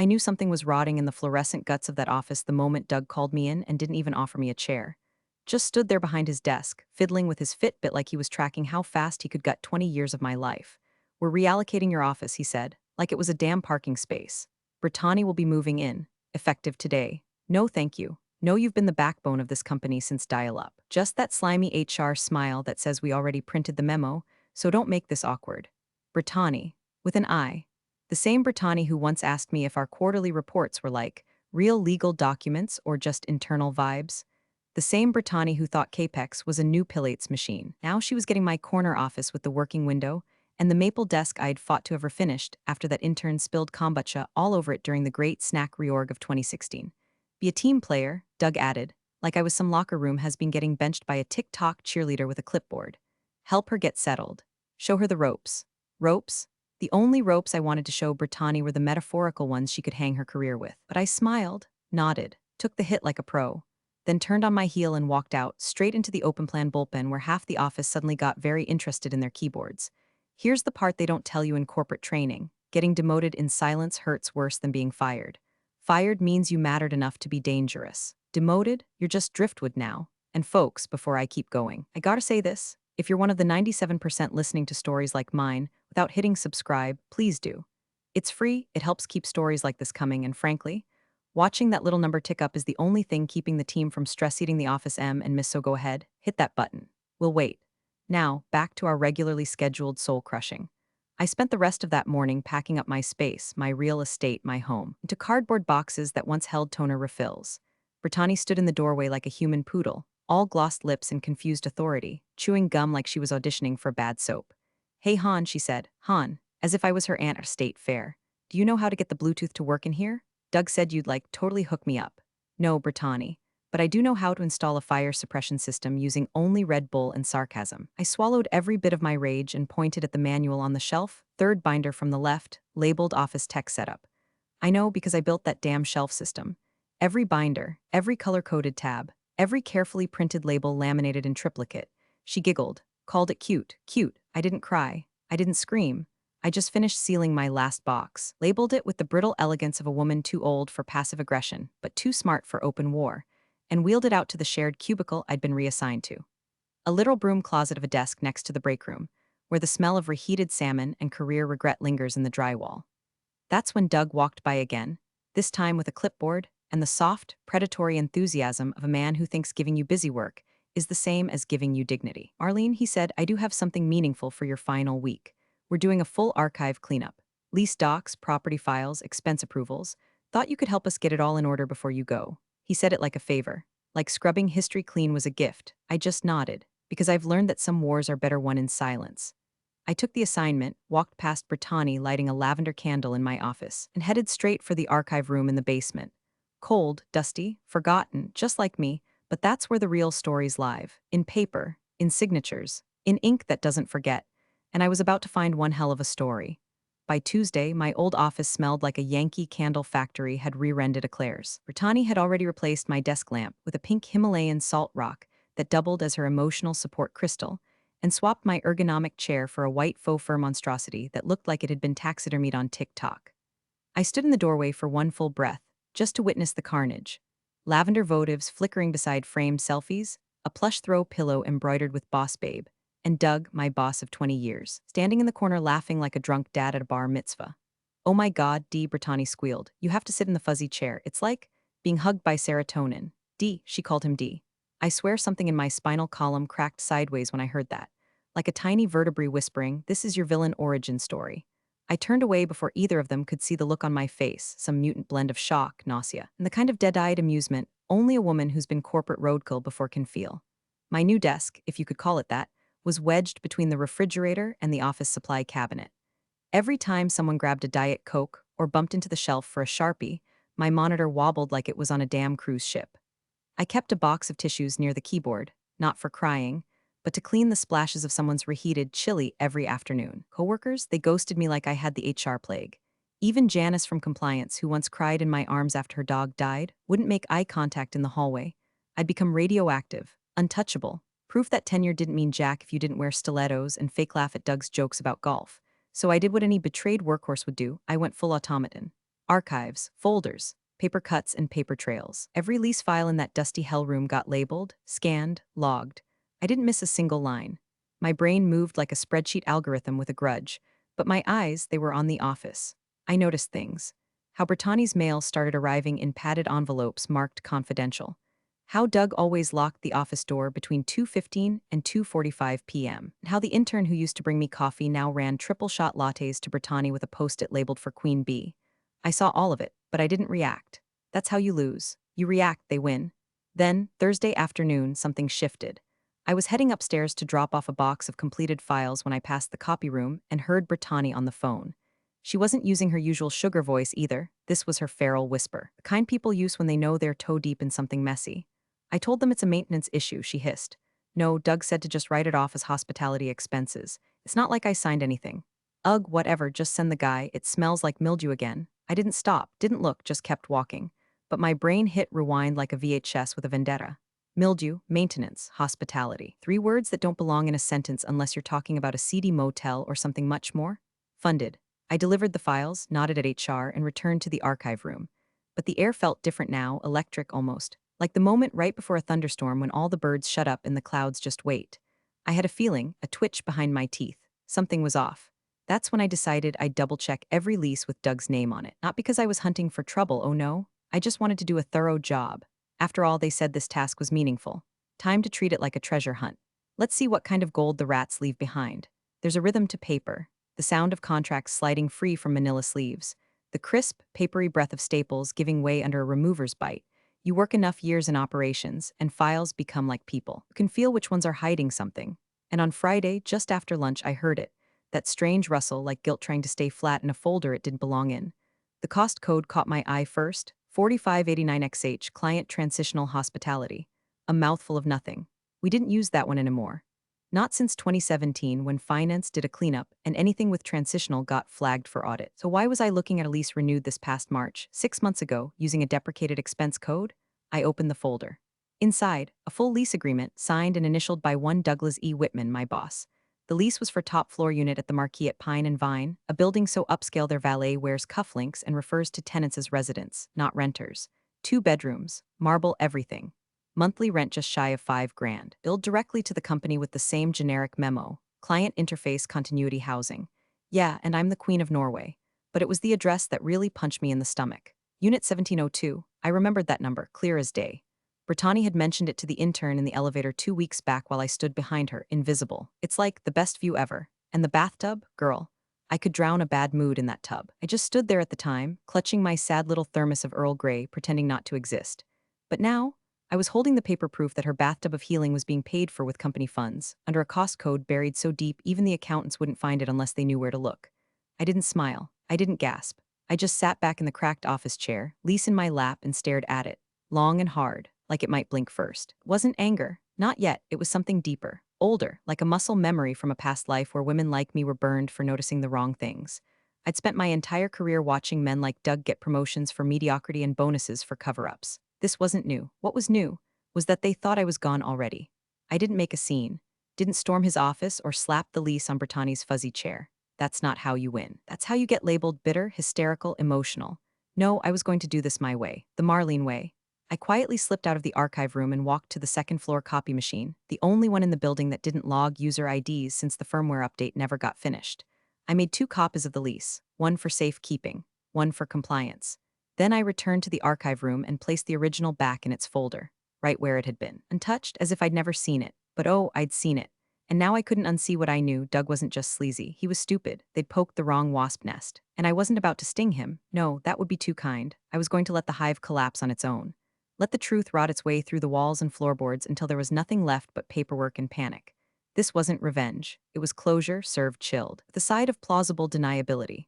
I knew something was rotting in the fluorescent guts of that office the moment Doug called me in and didn't even offer me a chair. Just stood there behind his desk, fiddling with his Fitbit like he was tracking how fast he could gut 20 years of my life. We're reallocating your office, he said, like it was a damn parking space. Brittany will be moving in, effective today. No, thank you. No, you've been the backbone of this company since dial-up. Just that slimy HR smile that says we already printed the memo, so don't make this awkward. Brittany, with an I. The same Brittany who once asked me if our quarterly reports were like real legal documents or just internal vibes. The same Brittany who thought Capex was a new Pilates machine. Now she was getting my corner office with the working window and the maple desk I'd fought to have her finished after that intern spilled kombucha all over it during the great snack reorg of 2016. Be a team player, Doug added, like I was some locker room has been getting benched by a TikTok cheerleader with a clipboard. Help her get settled. Show her the ropes. Ropes? The only ropes I wanted to show Brittany were the metaphorical ones she could hang her career with. But I smiled, nodded, took the hit like a pro, then turned on my heel and walked out, straight into the open plan bullpen where half the office suddenly got very interested in their keyboards. Here's the part they don't tell you in corporate training. Getting demoted in silence hurts worse than being fired. Fired means you mattered enough to be dangerous. Demoted, you're just driftwood now. And folks, before I keep going, I gotta say this. If you're one of the 97% listening to stories like mine, without hitting subscribe, please do. It's free, it helps keep stories like this coming, and frankly, watching that little number tick up is the only thing keeping the team from stress-eating the office M and Miss So go ahead, hit that button. We'll wait. Now, back to our regularly scheduled soul-crushing. I spent the rest of that morning packing up my space, my real estate, my home, into cardboard boxes that once held toner refills. Brittany stood in the doorway like a human poodle, all glossed lips and confused authority, chewing gum like she was auditioning for bad soap. Hey Han, she said, Han, as if I was her aunt at a state fair. Do you know how to get the Bluetooth to work in here? Doug said you'd like totally hook me up. No, Brittany. But I do know how to install a fire suppression system using only Red Bull and sarcasm. I swallowed every bit of my rage and pointed at the manual on the shelf, third binder from the left, labeled Office Tech Setup. I know because I built that damn shelf system. Every binder, every color-coded tab, every carefully printed label laminated in triplicate. She giggled, called it cute. Cute. I didn't cry. I didn't scream. I just finished sealing my last box, labeled it with the brittle elegance of a woman too old for passive aggression, but too smart for open war, and wheeled it out to the shared cubicle I'd been reassigned to. A literal broom closet of a desk next to the break room, where the smell of reheated salmon and career regret lingers in the drywall. That's when Doug walked by again, this time with a clipboard and the soft, predatory enthusiasm of a man who thinks giving you busy work is the same as giving you dignity. Marlene, he said, I do have something meaningful for your final week. We're doing a full archive cleanup. Lease docs, property files, expense approvals. Thought you could help us get it all in order before you go. He said it like a favor. Like scrubbing history clean was a gift. I just nodded, because I've learned that some wars are better won in silence. I took the assignment, walked past Brittany lighting a lavender candle in my office, and headed straight for the archive room in the basement. Cold, dusty, forgotten, just like me, but that's where the real stories live. In paper, in signatures, in ink that doesn't forget. And I was about to find one hell of a story. By Tuesday, my old office smelled like a Yankee Candle factory had rear-ended eclairs. Brittany had already replaced my desk lamp with a pink Himalayan salt rock that doubled as her emotional support crystal, and swapped my ergonomic chair for a white faux fur monstrosity that looked like it had been taxidermied on TikTok. I stood in the doorway for one full breath, just to witness the carnage. Lavender votives flickering beside framed selfies, a plush throw pillow embroidered with Boss Babe, and Doug, my boss of 20 years, standing in the corner laughing like a drunk dad at a bar mitzvah. Oh my God, D, Brittany squealed. You have to sit in the fuzzy chair. It's like being hugged by serotonin. D, she called him D. I swear something in my spinal column cracked sideways when I heard that. Like a tiny vertebrae whispering, this is your villain origin story. I turned away before either of them could see the look on my face, some mutant blend of shock, nausea, and the kind of dead-eyed amusement only a woman who's been corporate roadkill before can feel. My new desk, if you could call it that, was wedged between the refrigerator and the office supply cabinet. Every time someone grabbed a Diet Coke or bumped into the shelf for a Sharpie, my monitor wobbled like it was on a damn cruise ship. I kept a box of tissues near the keyboard, not for crying, but to clean the splashes of someone's reheated chili every afternoon. Coworkers, they ghosted me like I had the HR plague. Even Janice from compliance, who once cried in my arms after her dog died, wouldn't make eye contact in the hallway. I'd become radioactive, untouchable, proof that tenure didn't mean jack if you didn't wear stilettos and fake laugh at Doug's jokes about golf. So I did what any betrayed workhorse would do. I went full automaton. Archives, folders, paper cuts, and paper trails. Every lease file in that dusty hell room got labeled, scanned, logged. I didn't miss a single line. My brain moved like a spreadsheet algorithm with a grudge, but my eyes, they were on the office. I noticed things. How Brittany's mail started arriving in padded envelopes marked confidential. How Doug always locked the office door between 2:15 and 2:45 p.m. And how the intern who used to bring me coffee now ran triple shot lattes to Brittany with a post-it labeled for Queen Bee. I saw all of it, but I didn't react. That's how you lose. You react, they win. Then, Thursday afternoon, something shifted. I was heading upstairs to drop off a box of completed files when I passed the copy room and heard Brittany on the phone. She wasn't using her usual sugar voice either. This was her feral whisper, the kind people use when they know they're toe deep in something messy. I told them it's a maintenance issue, she hissed. No, Doug said to just write it off as hospitality expenses. It's not like I signed anything. Ugh, whatever, just send the guy. It smells like mildew again. I didn't stop, didn't look, just kept walking. But my brain hit rewind like a VHS with a vendetta. Mildew, maintenance, hospitality. Three words that don't belong in a sentence unless you're talking about a seedy motel or something much more. Funded. I delivered the files, nodded at HR, and returned to the archive room. But the air felt different now, electric almost. Like the moment right before a thunderstorm when all the birds shut up and the clouds just wait. I had a feeling, a twitch behind my teeth. Something was off. That's when I decided I'd double-check every lease with Doug's name on it. Not because I was hunting for trouble, oh no. I just wanted to do a thorough job. After all, they said this task was meaningful. Time to treat it like a treasure hunt. Let's see what kind of gold the rats leave behind. There's a rhythm to paper, the sound of contracts sliding free from manila sleeves, the crisp, papery breath of staples giving way under a remover's bite. You work enough years in operations, and files become like people. You can feel which ones are hiding something. And on Friday, just after lunch, I heard it. That strange rustle, like guilt trying to stay flat in a folder it didn't belong in. The cost code caught my eye first, 4589XH, Client Transitional Hospitality. A mouthful of nothing. We didn't use that one anymore. Not since 2017 when finance did a cleanup and anything with transitional got flagged for audit. So why was I looking at a lease renewed this past March, 6 months ago, using a deprecated expense code? I opened the folder. Inside, a full lease agreement signed and initialed by one Douglas E. Whitman, my boss. The lease was for top floor unit at the Marquee at Pine and Vine, a building so upscale their valet wears cufflinks and refers to tenants as residents, not renters. 2 bedrooms, marble everything. Monthly rent just shy of $5,000. Billed directly to the company with the same generic memo. Client interface continuity housing. Yeah, and I'm the Queen of Norway. But it was the address that really punched me in the stomach. Unit 1702. I remembered that number, clear as day. Brittany had mentioned it to the intern in the elevator 2 weeks back while I stood behind her, invisible. It's like the best view ever. And the bathtub? Girl. I could drown a bad mood in that tub. I just stood there at the time, clutching my sad little thermos of Earl Grey, pretending not to exist. But now, I was holding the paper proof that her bathtub of healing was being paid for with company funds, under a cost code buried so deep even the accountants wouldn't find it unless they knew where to look. I didn't smile. I didn't gasp. I just sat back in the cracked office chair, Lease in my lap, and stared at it, long and hard, like it might blink first. It wasn't anger. Not yet. It was something deeper, older, like a muscle memory from a past life where women like me were burned for noticing the wrong things. I'd spent my entire career watching men like Doug get promotions for mediocrity and bonuses for cover-ups. This wasn't new. What was new was that they thought I was gone already. I didn't make a scene, didn't storm his office or slap the lease on Brittany's fuzzy chair. That's not how you win. That's how you get labeled bitter, hysterical, emotional. No, I was going to do this my way, the Marlene way. I quietly slipped out of the archive room and walked to the second-floor copy machine, the only one in the building that didn't log user IDs since the firmware update never got finished. I made 2 copies of the lease, one for safekeeping, one for compliance. Then I returned to the archive room and placed the original back in its folder, right where it had been, untouched as if I'd never seen it. But oh, I'd seen it. And now I couldn't unsee what I knew. Doug wasn't just sleazy, he was stupid. They'd poked the wrong wasp nest. And I wasn't about to sting him. No, that would be too kind. I was going to let the hive collapse on its own. Let the truth rot its way through the walls and floorboards until there was nothing left but paperwork and panic. This wasn't revenge. It was closure served chilled, with a side of plausible deniability.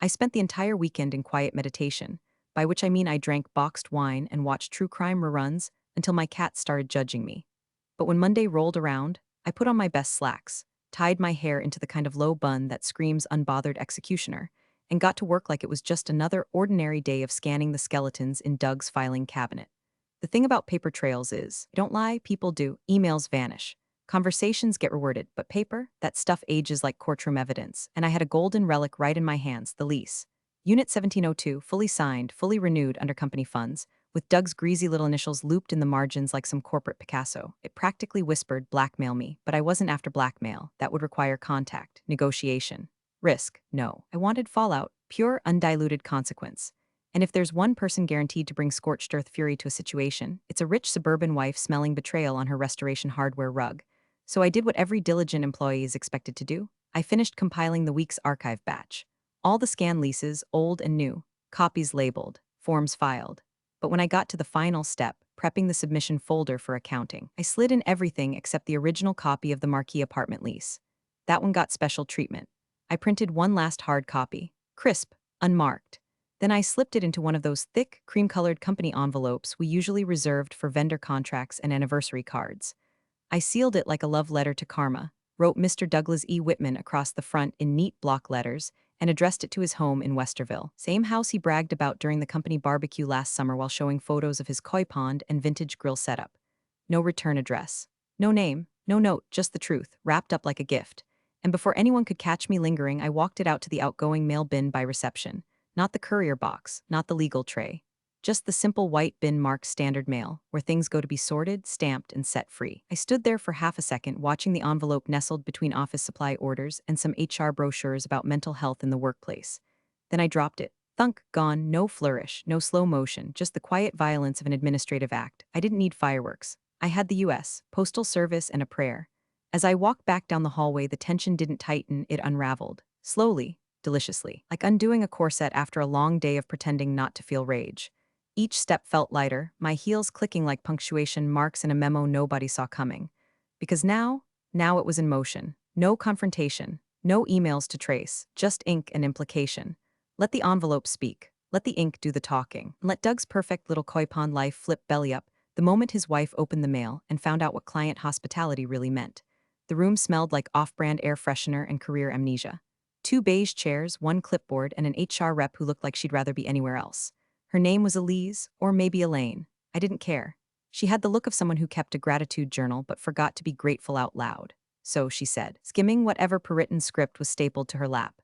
I spent the entire weekend in quiet meditation, by which I mean I drank boxed wine and watched true crime reruns until my cat started judging me. But when Monday rolled around, I put on my best slacks, tied my hair into the kind of low bun that screams unbothered executioner, and got to work like it was just another ordinary day of scanning the skeletons in Doug's filing cabinet. The thing about paper trails is, don't lie, people do, emails vanish. Conversations get reworded, but paper, that stuff ages like courtroom evidence, and I had a golden relic right in my hands, the lease. Unit 1702, fully signed, fully renewed under company funds, with Doug's greasy little initials looped in the margins like some corporate Picasso. It practically whispered, blackmail me, but I wasn't after blackmail. That would require contact, negotiation, risk. No. I wanted fallout, pure, undiluted consequence. And if there's one person guaranteed to bring scorched earth fury to a situation, it's a rich suburban wife smelling betrayal on her restoration hardware rug. So I did what every diligent employee is expected to do. I finished compiling the week's archive batch. All the scanned leases, old and new, copies labeled, forms filed. But when I got to the final step, prepping the submission folder for accounting, I slid in everything except the original copy of the Marquee apartment lease. That one got special treatment. I printed one last hard copy, crisp, unmarked. Then I slipped it into one of those thick, cream-colored company envelopes we usually reserved for vendor contracts and anniversary cards. I sealed it like a love letter to karma, wrote Mr. Douglas E. Whitman across the front in neat block letters, and addressed it to his home in Westerville. Same house he bragged about during the company barbecue last summer while showing photos of his koi pond and vintage grill setup. No return address. No name, no note, just the truth, wrapped up like a gift. And before anyone could catch me lingering, I walked it out to the outgoing mail bin by reception. Not the courier box, not the legal tray. Just the simple white bin marked standard mail, where things go to be sorted, stamped, and set free. I stood there for half a second watching the envelope nestled between office supply orders and some HR brochures about mental health in the workplace. Then I dropped it. Thunk, gone, no flourish, no slow motion, just the quiet violence of an administrative act. I didn't need fireworks. I had the US, Postal Service, and a prayer. As I walked back down the hallway, the tension didn't tighten, it unraveled. Slowly, deliciously, like undoing a corset after a long day of pretending not to feel rage. Each step felt lighter, my heels clicking like punctuation marks in a memo nobody saw coming. Because now it was in motion. No confrontation, no emails to trace, just ink and implication. Let the envelope speak. Let the ink do the talking. And let Doug's perfect little koi pond life flip belly up the moment his wife opened the mail and found out what client hospitality really meant. The room smelled like off-brand air freshener and career amnesia. Two beige chairs, one clipboard, and an HR rep who looked like she'd rather be anywhere else. Her name was Elise, or maybe Elaine. I didn't care. She had the look of someone who kept a gratitude journal but forgot to be grateful out loud. So she said, skimming whatever per-written script was stapled to her lap.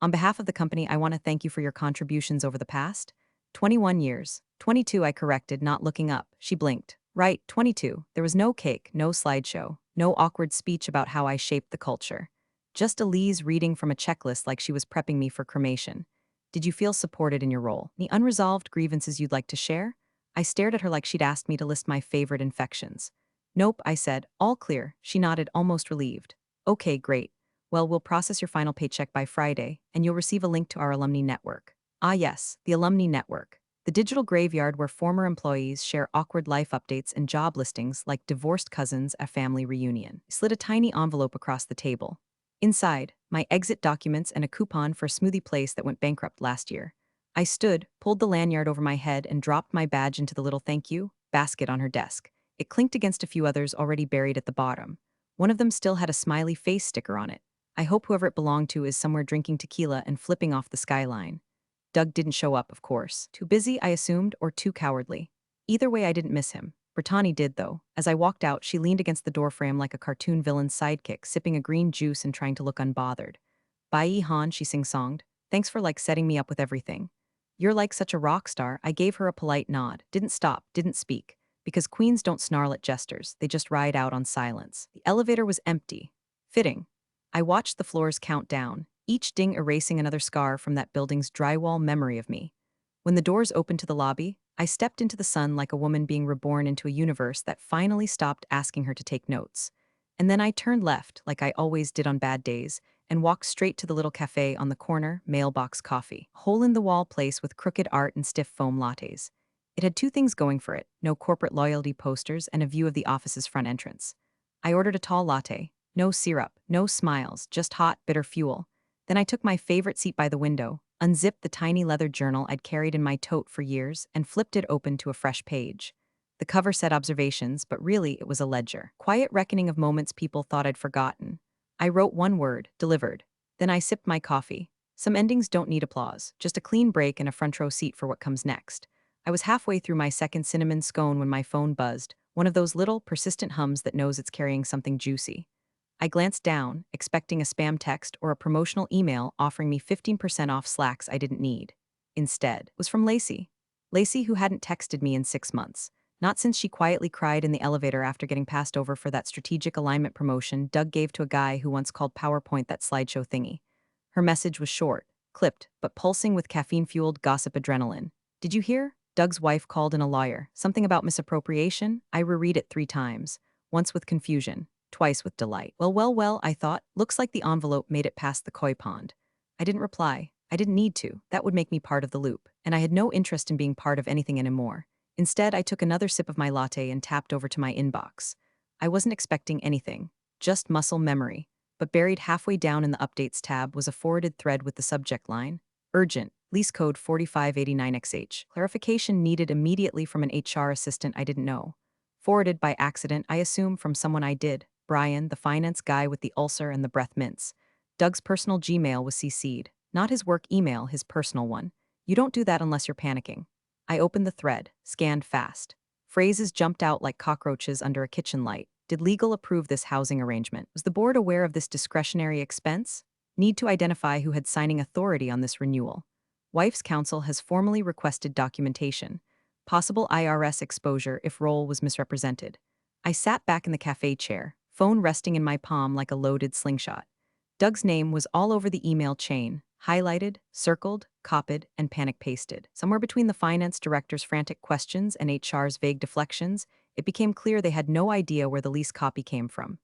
On behalf of the company, I want to thank you for your contributions over the past 21 years. 22, I corrected, not looking up. She blinked. Right, 22. There was no cake, no slideshow, no awkward speech about how I shaped the culture. Just Elise reading from a checklist like she was prepping me for cremation. Did you feel supported in your role? Any unresolved grievances you'd like to share? I stared at her like she'd asked me to list my favorite infections. Nope, I said. All clear. She nodded, almost relieved. Okay, great. Well, we'll process your final paycheck by Friday, and you'll receive a link to our alumni network. Ah yes, the alumni network. The digital graveyard where former employees share awkward life updates and job listings like divorced cousins at family reunion. I slid a tiny envelope across the table. Inside, my exit documents and a coupon for a smoothie place that went bankrupt last year. I stood, pulled the lanyard over my head, and dropped my badge into the little thank you basket on her desk. It clinked against a few others already buried at the bottom. One of them still had a smiley face sticker on it. I hope whoever it belonged to is somewhere drinking tequila and flipping off the skyline. Doug didn't show up, of course. Too busy, I assumed, or too cowardly. Either way, I didn't miss him. Brittany did, though. As I walked out, she leaned against the doorframe like a cartoon villain's sidekick, sipping a green juice and trying to look unbothered. Bye, Han, she sing-songed. Thanks for, setting me up with everything. You're like such a rock star. I gave her a polite nod. Didn't stop, didn't speak. Because queens don't snarl at jesters, they just ride out on silence. The elevator was empty. Fitting. I watched the floors count down, each ding erasing another scar from that building's drywall memory of me. When the doors opened to the lobby, I stepped into the sun like a woman being reborn into a universe that finally stopped asking her to take notes. And then I turned left, like I always did on bad days, and walked straight to the little cafe on the corner, Mailbox Coffee. Hole-in-the-wall place with crooked art and stiff foam lattes. It had two things going for it, no corporate loyalty posters and a view of the office's front entrance. I ordered a tall latte. No syrup, no smiles, just hot, bitter fuel. Then I took my favorite seat by the window, unzipped the tiny leather journal I'd carried in my tote for years, and flipped it open to a fresh page. The cover said observations, but really it was a ledger. Quiet reckoning of moments people thought I'd forgotten. I wrote one word, delivered. Then I sipped my coffee. Some endings don't need applause, just a clean break and a front row seat for what comes next. I was halfway through my second cinnamon scone when my phone buzzed, one of those little, persistent hums that knows it's carrying something juicy. I glanced down, expecting a spam text or a promotional email offering me 15% off slacks I didn't need. instead, was from Lacey. Lacey, who hadn't texted me in 6 months. Not since she quietly cried in the elevator after getting passed over for that strategic alignment promotion Doug gave to a guy who once called PowerPoint that slideshow thingy. Her message was short, clipped, but pulsing with caffeine-fueled gossip adrenaline. Did you hear? Doug's wife called in a lawyer. Something about misappropriation? I reread it 3 times. Once with confusion, twice with delight. Well, I thought. Looks like the envelope made it past the koi pond. I didn't reply. I didn't need to. That would make me part of the loop. And I had no interest in being part of anything anymore. Instead, I took another sip of my latte and tapped over to my inbox. I wasn't expecting anything, just muscle memory. But buried halfway down in the Updates tab was a forwarded thread with the subject line, Urgent, lease code 4589XH. Clarification needed immediately from an HR assistant I didn't know. Forwarded by accident, I assume from someone I did, Brian, the finance guy with the ulcer and the breath mints. Doug's personal Gmail was CC'd. Not his work email, his personal one. You don't do that unless you're panicking. I opened the thread, scanned fast. Phrases jumped out like cockroaches under a kitchen light. Did legal approve this housing arrangement? Was the board aware of this discretionary expense? Need to identify who had signing authority on this renewal. Wife's counsel has formally requested documentation. Possible IRS exposure if role was misrepresented. I sat back in the cafe chair, phone resting in my palm like a loaded slingshot. Doug's name was all over the email chain, highlighted, circled, copied, and panic-pasted. Somewhere between the finance director's frantic questions and HR's vague deflections, it became clear they had no idea where the lease copy came from.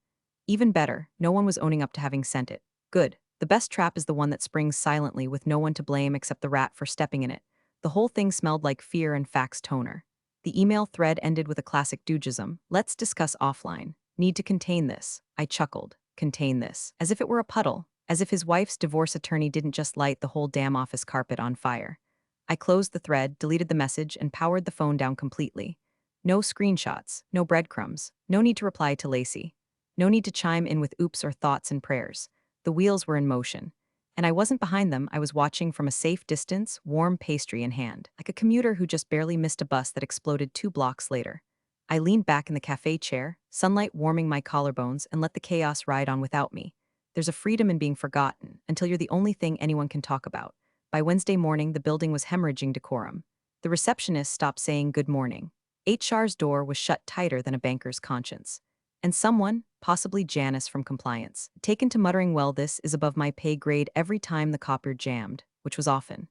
Even better, no one was owning up to having sent it. Good. The best trap is the one that springs silently with no one to blame except the rat for stepping in it. The whole thing smelled like fear and fax toner. The email thread ended with a classic doogism. Let's discuss offline. Need to contain this. I chuckled. Contain this. As if it were a puddle. As if his wife's divorce attorney didn't just light the whole damn office carpet on fire. I closed the thread, deleted the message, and powered the phone down completely. No screenshots, no breadcrumbs, no need to reply to Lacey. No need to chime in with oops or thoughts and prayers. The wheels were in motion. And I wasn't behind them, I was watching from a safe distance, warm pastry in hand, like a commuter who just barely missed a bus that exploded 2 blocks later. I leaned back in the cafe chair, sunlight warming my collarbones, and let the chaos ride on without me. There's a freedom in being forgotten, until you're the only thing anyone can talk about. By Wednesday morning, the building was hemorrhaging decorum. The receptionist stopped saying good morning. HR's door was shut tighter than a banker's conscience. And someone, possibly Janice from compliance, taken to muttering, well, this is above my pay grade every time the copier jammed, which was often.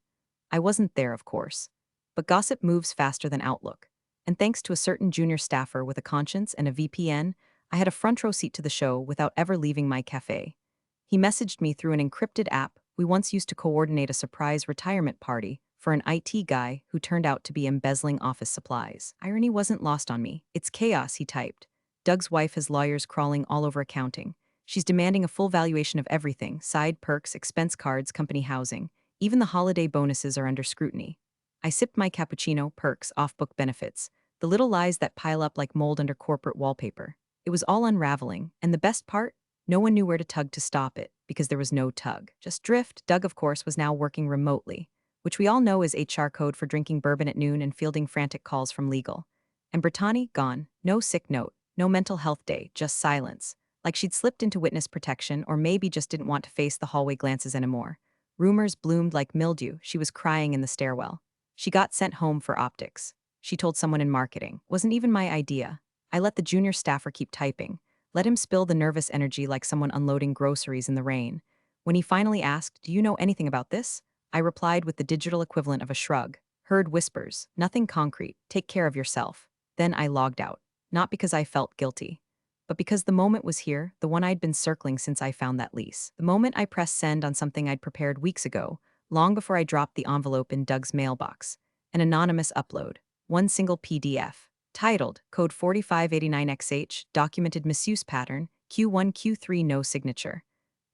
I wasn't there, of course. But gossip moves faster than Outlook. And thanks to a certain junior staffer with a conscience and a VPN, I had a front row seat to the show without ever leaving my cafe. He messaged me through an encrypted app we once used to coordinate a surprise retirement party for an IT guy who turned out to be embezzling office supplies. Irony wasn't lost on me. It's chaos, he typed. Doug's wife has lawyers crawling all over accounting. She's demanding a full valuation of everything, side perks, expense cards, company housing. Even the holiday bonuses are under scrutiny. I sipped my cappuccino, perks, off-book benefits. The little lies that pile up like mold under corporate wallpaper. It was all unraveling, and the best part? No one knew where to tug to stop it, because there was no tug. Just drift. Doug, of course, was now working remotely, which we all know is HR code for drinking bourbon at noon and fielding frantic calls from legal. And Brittany, gone. No sick note, no mental health day, just silence. Like she'd slipped into witness protection or maybe just didn't want to face the hallway glances anymore. Rumors bloomed like mildew. She was crying in the stairwell. She got sent home for optics. She told someone in marketing. Wasn't even my idea. I let the junior staffer keep typing. Let him spill the nervous energy like someone unloading groceries in the rain. When he finally asked, do you know anything about this? I replied with the digital equivalent of a shrug. Heard whispers. Nothing concrete. Take care of yourself. Then I logged out. Not because I felt guilty, but because the moment was here, the one I'd been circling since I found that lease. The moment I pressed send on something I'd prepared weeks ago, long before I dropped the envelope in Doug's mailbox. An anonymous upload. One single PDF. Titled, Code 4589XH, Documented Misuse Pattern, Q1, Q3, no signature.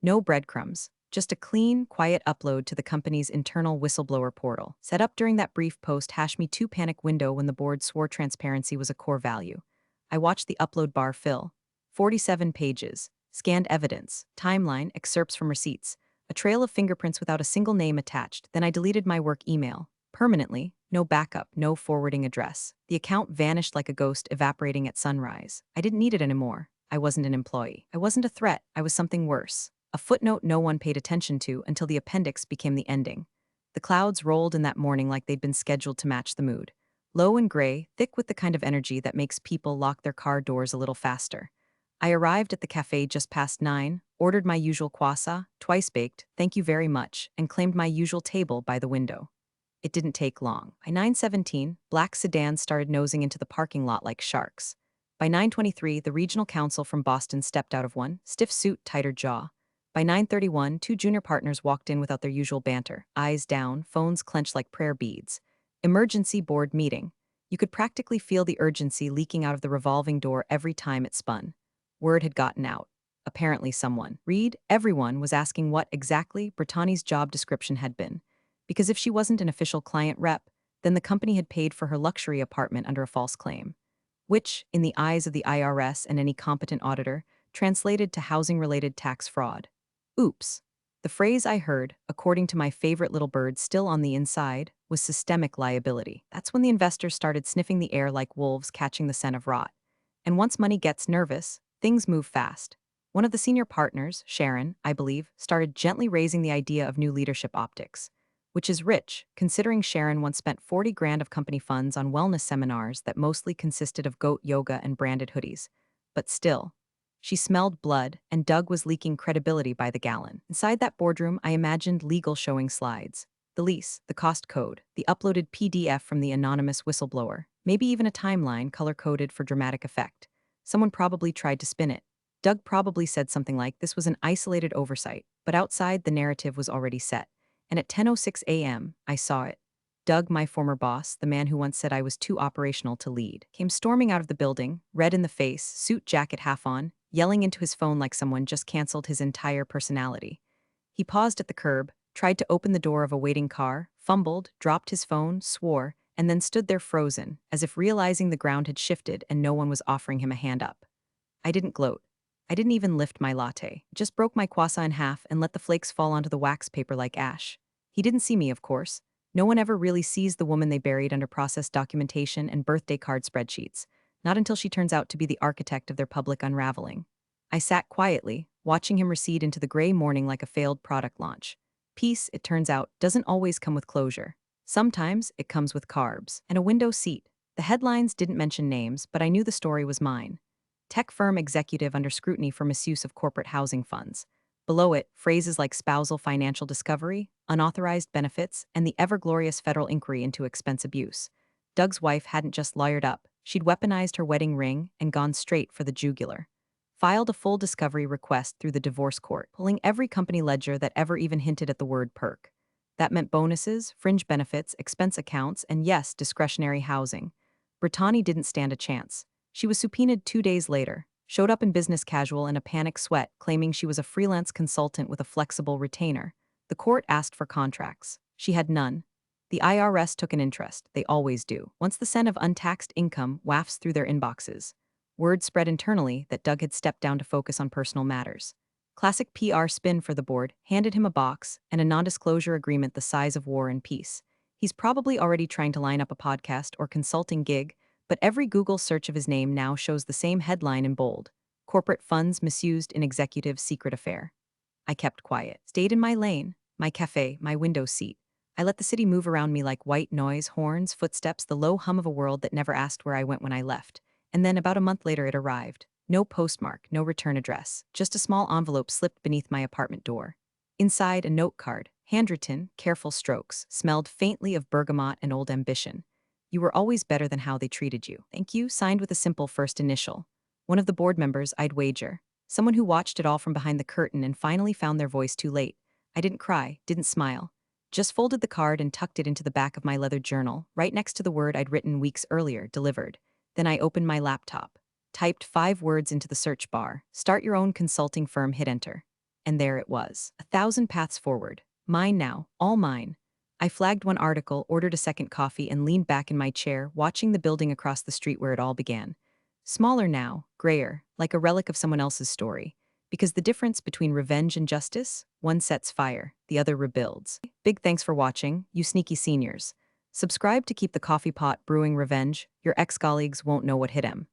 No breadcrumbs. Just a clean, quiet upload to the company's internal whistleblower portal. Set up during that brief post-#MeToo panic window when the board swore transparency was a core value. I watched the upload bar fill. 47 pages. Scanned evidence, timeline, excerpts from receipts, a trail of fingerprints without a single name attached. Then I deleted my work email. Permanently. No backup, no forwarding address. The account vanished like a ghost evaporating at sunrise. I didn't need it anymore. I wasn't an employee. I wasn't a threat. I was something worse. A footnote no one paid attention to until the appendix became the ending. The clouds rolled in that morning like they'd been scheduled to match the mood. Low and gray, thick with the kind of energy that makes people lock their car doors a little faster. I arrived at the cafe just past 9, ordered my usual croissant, twice baked, thank you very much, and claimed my usual table by the window. It didn't take long. By 9:17, black sedans started nosing into the parking lot like sharks. By 9:23, the regional counsel from Boston stepped out of one, stiff suit, tighter jaw. By 9:31, two junior partners walked in without their usual banter, eyes down, phones clenched like prayer beads. Emergency board meeting. You could practically feel the urgency leaking out of the revolving door every time it spun. Word had gotten out. Apparently someone, everyone was asking what exactly Brittany's job description had been. Because if she wasn't an official client rep, then the company had paid for her luxury apartment under a false claim, which, in the eyes of the IRS and any competent auditor, translated to housing-related tax fraud. Oops. The phrase I heard, according to my favorite little bird still on the inside, was systemic liability. That's when the investors started sniffing the air like wolves catching the scent of rot. And once money gets nervous, things move fast. One of the senior partners, Sharon, I believe, started gently raising the idea of new leadership optics, which is rich, considering Sharon once spent 40 grand of company funds on wellness seminars that mostly consisted of goat yoga and branded hoodies. But still, she smelled blood, and Doug was leaking credibility by the gallon. Inside that boardroom, I imagined legal showing slides. The lease, the cost code, the uploaded PDF from the anonymous whistleblower, maybe even a timeline color-coded for dramatic effect. Someone probably tried to spin it. Doug probably said something like this was an isolated oversight, but outside the narrative was already set. And at 10:06 a.m., I saw it. Doug, my former boss, the man who once said I was too operational to lead, came storming out of the building, red in the face, suit jacket half on, yelling into his phone like someone just canceled his entire personality. He paused at the curb, tried to open the door of a waiting car, fumbled, dropped his phone, swore, and then stood there frozen, as if realizing the ground had shifted and no one was offering him a hand up. I didn't gloat. I didn't even lift my latte, just broke my croissant in half and let the flakes fall onto the wax paper like ash. He didn't see me, of course. No one ever really sees the woman they buried under process documentation and birthday card spreadsheets, not until she turns out to be the architect of their public unraveling. I sat quietly, watching him recede into the gray morning like a failed product launch. Peace, it turns out, doesn't always come with closure. Sometimes it comes with carbs and a window seat. The headlines didn't mention names, but I knew the story was mine. Tech firm executive under scrutiny for misuse of corporate housing funds. Below it, phrases like spousal financial discovery, unauthorized benefits, and the ever-glorious federal inquiry into expense abuse. Doug's wife hadn't just lawyered up, she'd weaponized her wedding ring and gone straight for the jugular. Filed a full discovery request through the divorce court, pulling every company ledger that ever even hinted at the word perk. That meant bonuses, fringe benefits, expense accounts, and yes, discretionary housing. Brittany didn't stand a chance. She was subpoenaed 2 days later, showed up in business casual in a panic sweat, claiming she was a freelance consultant with a flexible retainer. The court asked for contracts. She had none. The IRS took an interest, they always do, once the scent of untaxed income wafts through their inboxes. Word spread internally that Doug had stepped down to focus on personal matters. Classic PR spin for the board, handed him a box and a non-disclosure agreement the size of War and Peace. He's probably already trying to line up a podcast or consulting gig, but every Google search of his name now shows the same headline in bold: corporate funds misused in executive secret affair. I kept quiet, stayed in my lane, my cafe, my window seat. I let the city move around me like white noise, horns, footsteps, the low hum of a world that never asked where I went when I left. And then about a month later it arrived. No postmark, no return address, just a small envelope slipped beneath my apartment door. Inside, a note card, handwritten, careful strokes, smelled faintly of bergamot and old ambition. You were always better than how they treated you. Thank you, signed with a simple first initial. One of the board members, I'd wager. Someone who watched it all from behind the curtain and finally found their voice too late. I didn't cry, didn't smile. Just folded the card and tucked it into the back of my leather journal, right next to the word I'd written weeks earlier, delivered. Then I opened my laptop, typed 5 words into the search bar, start your own consulting firm, hit enter. And there it was, 1,000 paths forward. Mine now, all mine. I flagged one article, ordered a second coffee, and leaned back in my chair, watching the building across the street where it all began. Smaller now, grayer, like a relic of someone else's story. Because the difference between revenge and justice, one sets fire, the other rebuilds. Big thanks for watching, you sneaky seniors. Subscribe to keep the coffee pot brewing revenge. Your ex-colleagues won't know what hit 'em.